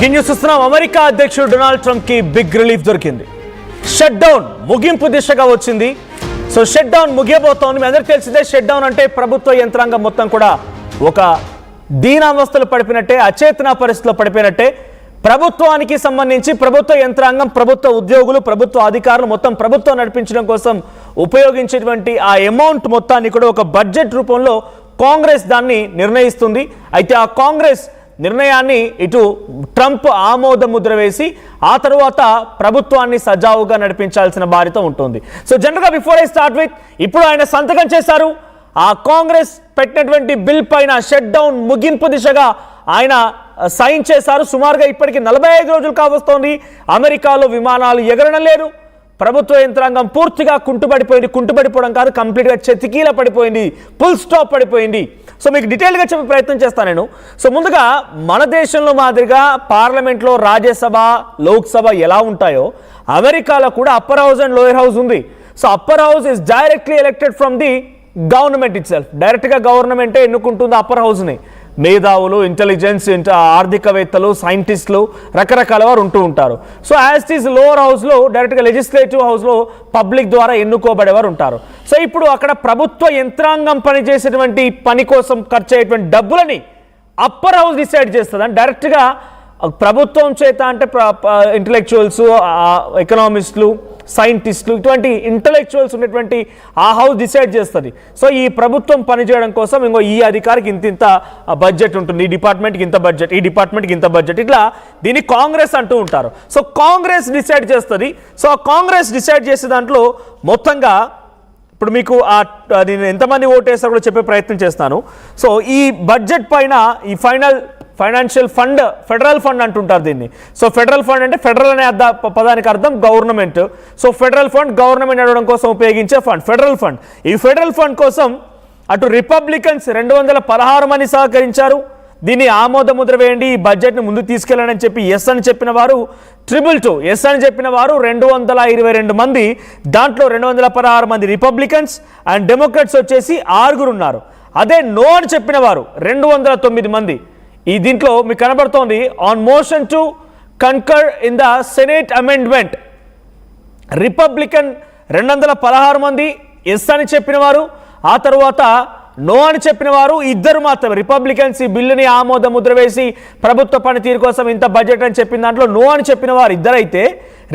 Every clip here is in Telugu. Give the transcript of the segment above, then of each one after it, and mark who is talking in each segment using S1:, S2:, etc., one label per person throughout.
S1: బ్రేకింగ్ న్యూస్ చూస్తున్నాం. అమెరికా అధ్యక్షుడు డొనాల్డ్ ట్రంప్ కి బిగ్ రిలీఫ్ దొరికింది. షట్ డౌన్ ముగింపు దిశగా వచ్చింది. సో షట్ డౌన్ ముగియబోతోంది. మీ అందరికీ తెలిసిందే, షట్ డౌన్ అంటే ప్రభుత్వ యంత్రాంగం మొత్తం కూడా ఒక దీనావస్థలు పడిపోయినట్టే, అచేతన పరిస్థితిలో పడిపోయినట్టే. ప్రభుత్వానికి సంబంధించి ప్రభుత్వ యంత్రాంగం, ప్రభుత్వ ఉద్యోగులు, ప్రభుత్వ అధికారులు మొత్తం ప్రభుత్వం నడిపించడం కోసం ఉపయోగించేటువంటి ఆ అమౌంట్ మొత్తాన్ని కూడా ఒక బడ్జెట్ రూపంలో కాంగ్రెస్ దాన్ని నిర్ణయిస్తుంది. అయితే ఆ కాంగ్రెస్ నిర్ణయాన్ని ఇటు ట్రంప్ ఆమోద ముద్ర వేసి ఆ తరువాత ప్రభుత్వాన్ని సజావుగా నడిపించాల్సిన బాధ్యత ఉంటుంది. సో జనరల్గా బిఫోర్ ఐ స్టార్ట్ విత్, ఇప్పుడు ఆయన సంతకం చేశారు. ఆ కాంగ్రెస్ పెట్టినటువంటి బిల్ పైన షట్ డౌన్ ముగింపు దిశగా ఆయన సైన్ చేశారు. సుమారుగా ఇప్పటికి 45 రోజులు కావస్తోంది. అమెరికాలో విమానాలు ఎగరడం లేదు. ప్రభుత్వ యంత్రాంగం పూర్తిగా కుంటుపడిపోయింది. కుంటుపడిపోవడం కాదు, కంప్లీట్గా చెతికీల పడిపోయింది, ఫుల్ స్టాప్ పడిపోయింది. సో మీకు డీటెయిల్గా చెప్పే ప్రయత్నం చేస్తాను నేను. సో ముందుగా మన దేశంలో మాదిరిగా పార్లమెంట్లో రాజ్యసభ, లోక్సభ ఎలా ఉంటాయో అమెరికాలో కూడా upper house and lower house ఉంది. So upper house is directly elected from the government itself. డైరెక్ట్గా గవర్నమెంటే ఎన్నుకుంటుంది అప్పర్ హౌస్ని. మేధావులు, ఇంటెలిజెన్స్, ఆర్థికవేత్తలు, సైంటిస్టులు, రకరకాల వారు ఉంటూ ఉంటారు. So as it is lower హౌస్లో డైరెక్ట్గా లెజిస్లేటివ్ హౌస్లో పబ్లిక్ ద్వారా ఎన్నుకోబడేవారు ఉంటారు. సో ఇప్పుడు అక్కడ ప్రభుత్వ యంత్రాంగం పనిచేసేటువంటి పని కోసం ఖర్చు అయ్యేటువంటి డబ్బులని అప్పర్ హౌస్ డిసైడ్ చేస్తుంది. అని డైరెక్ట్గా ప్రభుత్వం చేత అంటే ఇంటలెక్చువల్స్, ఎకనామిస్టులు, సైంటిస్టులు, ఇటువంటి ఇంటలెక్చువల్స్ ఉన్నటువంటి ఆ హౌస్ డిసైడ్ చేస్తుంది. సో ఈ ప్రభుత్వం పనిచేయడం కోసం ఇంకో ఈ అధికారికి ఇంత బడ్జెట్ ఉంటుంది, ఈ డిపార్ట్మెంట్కి ఇంత బడ్జెట్, ఈ డిపార్ట్మెంట్కి ఇంత బడ్జెట్, ఇట్లా దీన్ని కాంగ్రెస్ అంటూ ఉంటారు. సో కాంగ్రెస్ డిసైడ్ చేస్తుంది. సో ఆ కాంగ్రెస్ డిసైడ్ చేసే దాంట్లో మొత్తంగా ఇప్పుడు మీకు నేను ఎంతమంది ఓటేస్తారో కూడా చెప్పే ప్రయత్నం చేస్తాను. సో ఈ బడ్జెట్ పైన ఈ ఫైనాన్షియల్ ఫండ్, ఫెడరల్ ఫండ్ అంటుంటారు దీన్ని. సో ఫెడరల్ ఫండ్ అంటే ఫెడరల్ అనే పదానికి అర్థం government. So federal fund government నడవడం కోసం ఉపయోగించే ఫండ్ ఫెడరల్ ఫండ్. ఈ ఫెడరల్ ఫండ్ కోసం అటు రిపబ్లికన్స్ 216 మంది సహకరించారు. దీన్ని ఆమోద ముద్ర వేయండి, ఈ బడ్జెట్ని ముందుకు తీసుకెళ్ళండి అని చెప్పి ఎస్ అని చెప్పిన వారు 222, ఎస్ అని చెప్పిన వారు 222 మంది. దాంట్లో 216 మంది రిపబ్లికన్స్ అండ్ డెమోక్రాట్స్ వచ్చేసి 6 ఉన్నారు. అదే నో అని చెప్పిన వారు 209 మంది. ఈ దీంట్లో మీకు కనబడుతోంది on motion to concur in the senate amendment. Republican 216 మంది ఎస్ అని చెప్పిన వారు, ఆ తర్వాత నో అని చెప్పిన వారు 2 మాత్రమే. రిపబ్లికన్స్ ఈ బిల్లుని ఆమోద ముద్ర వేసి ప్రభుత్వ పనితీరు కోసం ఇంత బడ్జెట్ అని చెప్పిన దాంట్లో నో అని చెప్పిన వారు 2 అయితే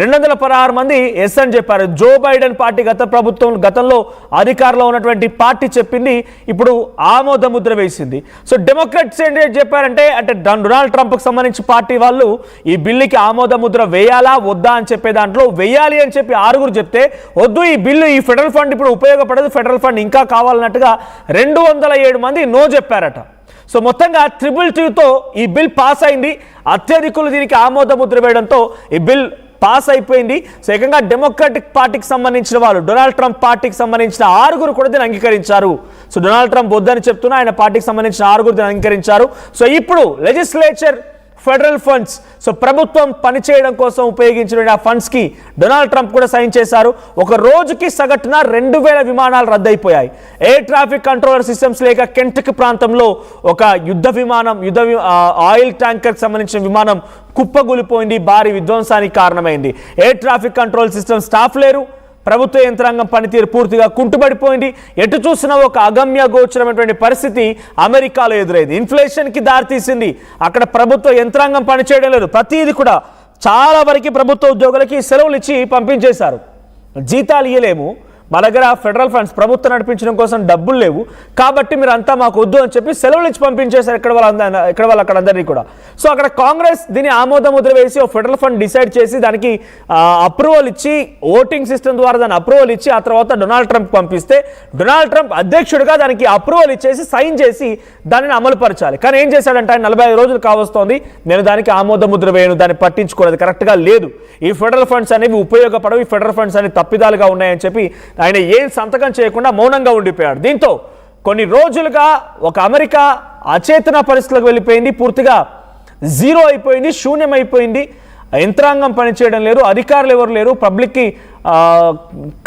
S1: 216 మంది ఎస్ అని చెప్పారు. జో బైడెన్ పార్టీ గతంలో అధికారంలో ఉన్నటువంటి పార్టీ చెప్పింది, ఇప్పుడు ఆమోద ముద్ర వేసింది. సో డెమోక్రాట్స్ ఏం చెప్పారంటే, అంటే డొనాల్డ్ ట్రంప్కి సంబంధించి పార్టీ వాళ్ళు ఈ బిల్లుకి ఆమోద ముద్ర వేయాలా వద్దా అని చెప్పే దాంట్లో వేయాలి అని చెప్పి 6 చెప్తే, వద్దు ఈ బిల్లు, ఈ ఫెడరల్ ఫండ్ ఇప్పుడు ఉపయోగపడదు, ఫెడరల్ ఫండ్ ఇంకా కావాలన్నట్టుగా 207 మంది నో చెప్పారట. సో మొత్తంగా 222తో ఈ బిల్ పాస్ అయింది. అత్యధికులు దీనికి ఆమోద ముద్ర వేయడంతో ఈ బిల్ పాస్ అయిపోయింది. సో ఏకంగా డెమోక్రాటిక్ పార్టీకి సంబంధించిన వాళ్ళు, డొనాల్డ్ ట్రంప్ పార్టీకి సంబంధించిన 6 కూడా దీన్ని అంగీకరించారు. సో డొనాల్డ్ ట్రంప్ వద్దని చెప్తున్నా, ఆయన పార్టీకి సంబంధించిన 6 దీన్ని అంగీకరించారు. సో ఇప్పుడు లెజిస్లేచర్ ఫెడరల్ ఫండ్స్, సో ప్రభుత్వం పనిచేయడం కోసం ఉపయోగించిన ఆ ఫండ్స్కి డొనాల్డ్ ట్రంప్ కూడా సైన్ చేశారు. ఒక రోజుకి సగటున 2000 విమానాలు రద్దయిపోయాయి. ఎయిర్ ట్రాఫిక్ కంట్రోలర్ సిస్టమ్స్ లేక కెంటకీ ప్రాంతంలో ఒక ఆయిల్ ట్యాంకర్కి సంబంధించిన విమానం కుప్పగూలిపోయింది, భారీ విధ్వంసానికి కారణమైంది. Air traffic control system staff లేరు. ప్రభుత్వ యంత్రాంగం పనితీరు పూర్తిగా కుంటుపడిపోయింది. ఎటు చూసినా ఒక అగమ్య గోచరమైనటువంటి పరిస్థితి అమెరికాలో ఎదురైంది. ఇన్ఫ్లేషన్కి దారితీసింది. అక్కడ ప్రభుత్వ యంత్రాంగం పనిచేయడం లేదు. ప్రతిదీ కూడా చాలా వరకు ప్రభుత్వ ఉద్యోగులకి సెలవులు ఇచ్చి పంపించేశారు. జీతాలు ఇవ్వలేము, మా దగ్గర ఫెడరల్ ఫండ్స్ ప్రభుత్వం నడిపించడం కోసం డబ్బులు లేవు, కాబట్టి మీరు అంతా మాకు వద్దు అని చెప్పి సెలవులు ఇచ్చి పంపించేశారు ఇక్కడ వాళ్ళు అక్కడ అందరినీ కూడా. సో అక్కడ కాంగ్రెస్ దీన్ని ఆమోద ముద్ర వేసి ఒక ఫెడరల్ ఫండ్ డిసైడ్ చేసి దానికి అప్రూవల్ ఇచ్చి, ఓటింగ్ సిస్టమ్ ద్వారా దాన్ని అప్రూవల్ ఇచ్చి ఆ తర్వాత డొనాల్డ్ ట్రంప్ పంపిస్తే డొనాల్డ్ ట్రంప్ అధ్యక్షుడిగా దానికి అప్రూవల్ ఇచ్చేసి సైన్ చేసి దానిని అమలు పరచాలి. కానీ ఏం చేశాడంటే, ఆయన 45 రోజులు కావస్తోంది, నేను దానికి ఆమోద ముద్ర వేయను, దాన్ని పట్టించుకోలేదు, కరెక్ట్గా లేదు, ఈ ఫెడరల్ ఫండ్స్ అనేవి ఉపయోగపడవు, ఈ ఫెడరల్ ఫండ్స్ అనేవి తప్పిదాలుగా ఉన్నాయని చెప్పి ఆయన ఏం సంతకం చేయకుండా మౌనంగా ఉండిపోయాడు. దీంతో కొన్ని రోజులుగా ఒక అమెరికా అచేతన పరిస్థితులకు వెళ్ళిపోయింది. పూర్తిగా జీరో అయిపోయింది, శూన్యమైపోయింది. యంత్రాంగం పనిచేయడం లేదు, అధికారులు ఎవరు లేరు, పబ్లిక్కి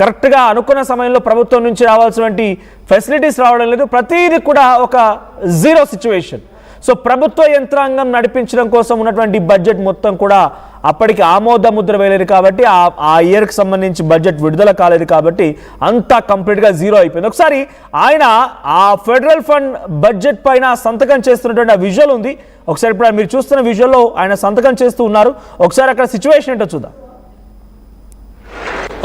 S1: కరెక్ట్గా అనుకున్న సమయంలో ప్రభుత్వం నుంచి రావాల్సినటువంటి ఫెసిలిటీస్ రావడం లేదు. ప్రతిదీ కూడా ఒక జీరో సిచ్యువేషన్. సో ప్రభుత్వ యంత్రాంగం నడిపించడం కోసం ఉన్నటువంటి బడ్జెట్ మొత్తం కూడా అప్పటికి ఆమోద ముద్ర వేయలేదు కాబట్టి ఆ ఇయర్కి సంబంధించి బడ్జెట్ విడుదల కాలేదు కాబట్టి అంతా కంప్లీట్గా జీరో అయిపోయింది. ఒకసారి ఆయన ఆ ఫెడరల్ ఫండ్ బడ్జెట్ పైన సంతకం చేస్తున్నటువంటి ఆ విజువల్ ఉంది. ఒకసారి ఇప్పుడు మీరు చూస్తున్న విజువల్లో ఆయన సంతకం చేస్తూ ఉన్నారు. ఒకసారి అక్కడ సిచ్యువేషన్ ఏంటో చూద్దాం.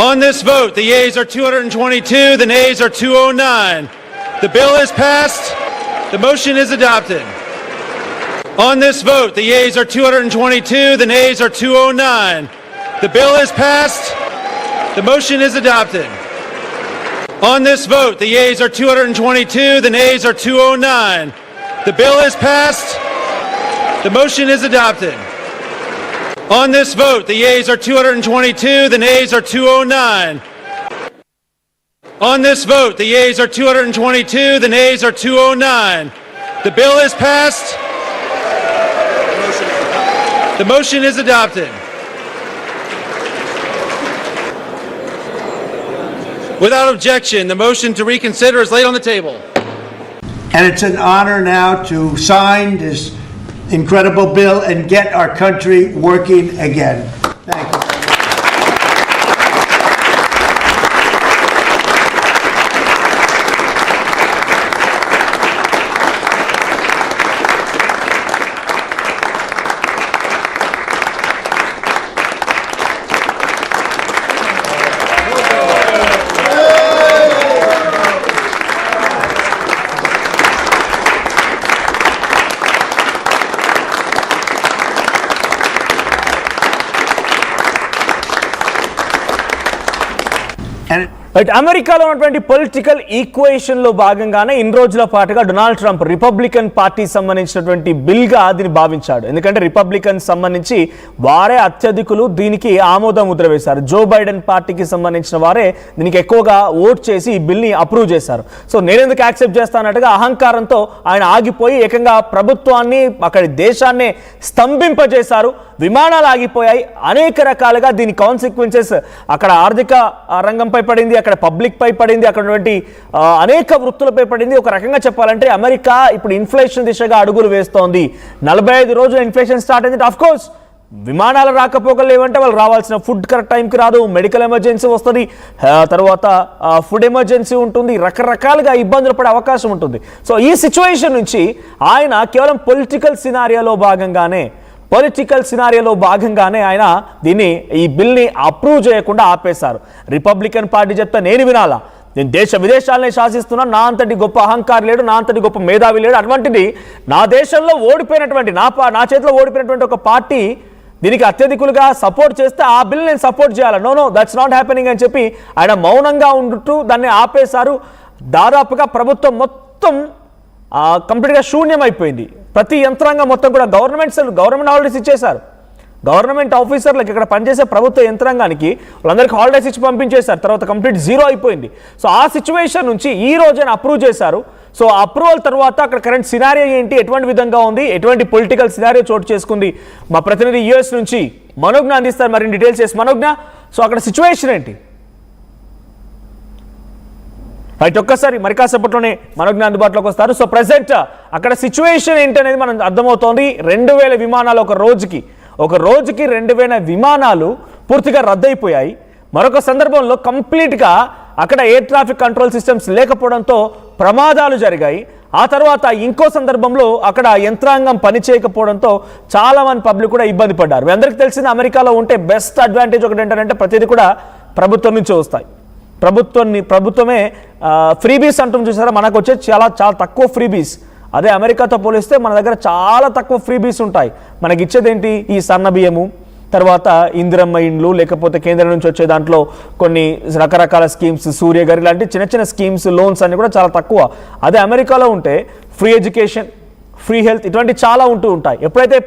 S2: On this vote, the yeas are 222, the nays are 209. The bill is passed. The motion is adopted. On this vote, the yeas are 222, the nays are 209. The bill is passed. The motion is adopted. On this vote, the yeas are 222, the nays are 209. The bill is passed. The motion is adopted. On this vote, the yeas are 222, the nays are 209. On this vote, the yeas are 222, the nays are 209. The bill is passed. The motion is adopted. Without objection, the motion to reconsider is laid on the table.
S3: And it's an honor now to sign this incredible bill and get our country working again. Thank you.
S1: Right, అమెరికాలో ఉన్నటువంటి పొలిటికల్ ఈక్వేషన్లో భాగంగానే ఇన్ని రోజుల పాటుగా డొనాల్డ్ ట్రంప్ రిపబ్లికన్ పార్టీ సంబంధించినటువంటి బిల్గా దీన్ని భావించాడు. ఎందుకంటే రిపబ్లికన్ సంబంధించి వారే అత్యధికులు దీనికి ఆమోద ముద్ర వేశారు. జో బైడెన్ పార్టీకి సంబంధించిన వారే దీనికి ఎక్కువగా ఓట్ చేసి ఈ బిల్ని అప్రూవ్ చేశారు. సో నేనెందుకు యాక్సెప్ట్ చేస్తానట్టుగా అహంకారంతో ఆయన ఆగిపోయి ఏకంగా ప్రభుత్వాన్ని అక్కడి దేశాన్నే స్తంభింపజేశారు. విమానాలు ఆగిపోయాయి. అనేక రకాలుగా దీని కాన్సిక్వెన్సెస్ అక్కడ ఆర్థిక రంగంపై పడింది, అక్కడ పబ్లిక్ పై పడింది, అక్కడ ఉన్నటువంటి అనేక వృత్తులపై పడింది. ఒక రకంగా చెప్పాలంటే అమెరికా ఇప్పుడు ఇన్ఫ్లేషన్ దిశగా అడుగులు వేస్తోంది. 45 రోజుల ఇన్ఫ్లేషన్ స్టార్ట్ అయింది. ఆఫ్ కోర్స్ విమానాలు రాకపోకలు లేవంటే వాళ్ళు రావాల్సిన ఫుడ్ కరెక్ట్ టైంకి రాదు, మెడికల్ ఎమర్జెన్సీ వస్తుంది, తర్వాత ఫుడ్ ఎమర్జెన్సీ ఉంటుంది, రకరకాలుగా ఇబ్బందులు పడే అవకాశం ఉంటుంది. సో ఈ సిచ్యువేషన్ నుంచి ఆయన కేవలం పొలిటికల్ సినారియోలో భాగంగానే ఆయన ఈ బిల్ని అప్రూవ్ చేయకుండా ఆపేశారు. రిపబ్లికన్ పార్టీ చెప్తే నేను వినాలా, నేను దేశ విదేశాలనే శాసిస్తున్నా, నా అంతటి గొప్ప అహంకారం లేడు, నా అంతటి గొప్ప మేధావి లేడు, అటువంటిది నా దేశంలో ఓడిపోయినటువంటి నా చేతిలో ఓడిపోయినటువంటి ఒక పార్టీ దీనికి అత్యధికులుగా సపోర్ట్ చేస్తే ఆ బిల్ నేను సపోర్ట్ చేయాలి. నో దట్స్ నాట్ హ్యాపెనింగ్ అని చెప్పి ఆయన మౌనంగా ఉంటూ దాన్ని ఆపేశారు. దాదాపుగా ప్రభుత్వం మొత్తం కంప్లీట్గా శూన్యమైపోయింది. ప్రతి యంత్రాంగం మొత్తం కూడా గవర్నమెంట్ హాలిడేస్ ఇచ్చేశారు. గవర్నమెంట్ ఆఫీసర్లకు ఇక్కడ పనిచేసే ప్రభుత్వ యంత్రాంగానికి వాళ్ళందరికీ హాలిడేస్ ఇచ్చి పంపించేశారు. తర్వాత కంప్లీట్ జీరో అయిపోయింది. సో ఆ సిచ్యువేషన్ నుంచి ఈ రోజైనా అప్రూవ్ చేశారు. సో అప్రూవల్ తర్వాత అక్కడ కరెంట్ సినారియో ఏంటి, ఎటువంటి విధంగా ఉంది, ఎటువంటి పొలిటికల్ సినారియో చోటు చేసుకుంది, మా ప్రతినిధి యుఎస్ నుంచి మనోజ్ఞ అందిస్తారు మరిన్ని డీటెయిల్స్ చేసి. మనోజ్ఞ, సో అక్కడ సిచ్యువేషన్ ఏంటి? రైట్, ఒక్కసారి మరి కాసేపట్లోనే మనోజ్ఞ అందుబాటులోకి వస్తారు. సో ప్రెసెంట్ అక్కడ సిచ్యువేషన్ ఏంటనేది మనం అర్థమవుతోంది. 2000 విమానాలు ఒక రోజుకి 2000 విమానాలు పూర్తిగా రద్దయిపోయాయి. మరొక సందర్భంలో కంప్లీట్గా అక్కడ ఎయిర్ ట్రాఫిక్ కంట్రోల్ సిస్టమ్స్ లేకపోవడంతో ప్రమాదాలు జరిగాయి. ఆ తర్వాత ఇంకో సందర్భంలో అక్కడ యంత్రాంగం పనిచేయకపోవడంతో చాలామంది పబ్లిక్ కూడా ఇబ్బంది పడ్డారు. మీ అందరికీ తెలిసింది అమెరికాలో ఉంటే బెస్ట్ అడ్వాంటేజ్ ఒకటి ఏంటంటే ప్రతిదీ కూడా ప్రభుత్వం నుంచే వస్తాయి. ప్రభుత్వమే ఫ్రీబీస్ అంటూ చూసారా, మనకు వచ్చే చాలా తక్కువ ఫ్రీబీస్. అదే అమెరికాతో పోలిస్తే మన దగ్గర చాలా తక్కువ ఫ్రీబీస్ ఉంటాయి. మనకి ఇచ్చేది ఏంటి, ఈ సన్న బియ్యము, తర్వాత ఇందిరమ్మ ఇండ్లు, లేకపోతే కేంద్రం నుంచి వచ్చే దాంట్లో కొన్ని రకరకాల స్కీమ్స్, సూర్యగారి లాంటి చిన్న స్కీమ్స్, లోన్స్ అన్ని కూడా చాలా తక్కువ. అదే అమెరికాలో ఉంటే ఫ్రీ ఎడ్యుకేషన్, ఫ్రీ హెల్త్ ఇటువంటి చాలా ఉంటూ ఉంటాయి. ఎప్పుడైతే